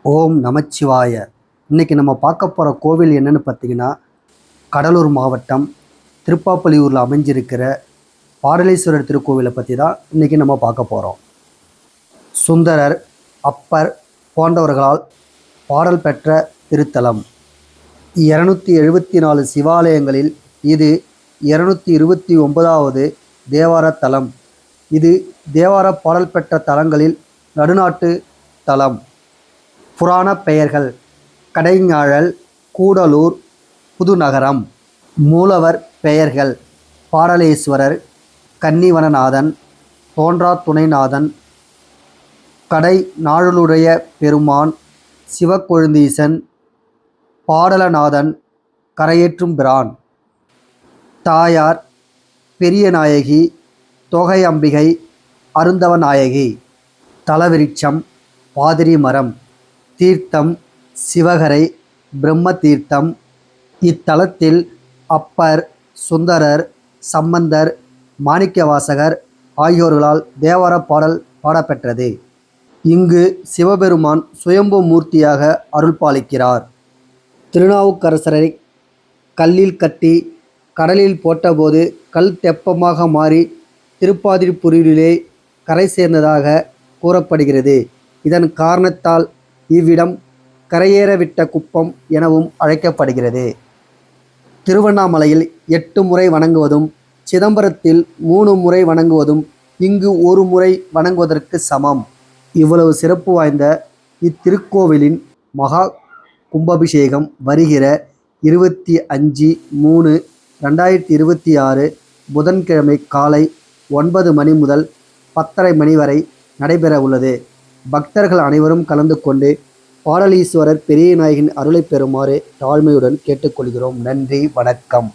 ஓம் நமச்சிவாய. இன்னைக்கு நம்ம பார்க்க போகிற கோவில் என்னன்னு பார்த்தீங்கன்னா, கடலூர் மாவட்டம் திருப்பாப்புலியூரில் அமைஞ்சிருக்கிற பாடலீஸ்வரர் திருக்கோவிலை பற்றி தான் இன்றைக்கி நம்ம பார்க்க போகிறோம். சுந்தரர், அப்பர் போன்றவர்களால் பாடல் பெற்ற திருத்தலம். 274 சிவாலயங்களில் இது 229வது தேவார தலம். இது தேவார பாடல் பெற்ற தலங்களில் நடுநாட்டு தலம். புராண பெயர்கள்: கடைஞாழல், கூடலூர், புதுநகரம். மூலவர் பெயர்கள்: பாடலேஸ்வரர், கன்னிவனநாதன், தோன்றா துணைநாதன், கடை நாழலுடைய பெருமான், சிவக்கொழுந்தீசன், பாடலநாதன், கரையேற்றும் பிரான். தாயார்: பெரிய நாயகி, தொகை அம்பிகை, அருந்தவ நாயகி. தலவிருட்சம்: பாதிரி மரம். தீர்த்தம்: சிவகரை பிரம்ம தீர்த்தம். இத்தலத்தில் அப்பர், சுந்தரர், சம்பந்தர், மாணிக்கவாசகர் ஆகியோர்களால் தேவார பாடல் பாடப்பெற்றது. இங்கு சிவபெருமான் சுயம்பு மூர்த்தியாக அருள்பாலிக்கிறார். திருநாவுக்கரசரை கல்லில் கட்டி கடலில் போட்டபோது கல் தெப்பமாக மாறி திருப்பாதிரிப்புலியூரிலே கரை சேர்ந்ததாக கூறப்படுகிறது. இதன் காரணத்தால் இவ்விடம் கரையேறவிட்ட குப்பம் எனவும் அழைக்கப்படுகிறது. திருவண்ணாமலையில் 8 முறை வணங்குவதும், சிதம்பரத்தில் 3 முறை வணங்குவதும் இங்கு 1 முறை வணங்குவதற்கு சமம். இவ்வளவு சிறப்பு வாய்ந்த இத்திருக்கோவிலின் மகா கும்பாபிஷேகம் வருகிற 25/3/2026 புதன்கிழமை காலை 9 மணி முதல் 10:30 மணி வரை நடைபெற உள்ளது. பக்தர்கள் அனைவரும் கலந்து கொண்டு பாடலீஸ்வரர் பெரிய நாயகின் அருளை பெறுமாறு தாழ்மையுடன் கேட்டுக்கொள்கிறோம். நன்றி, வணக்கம்.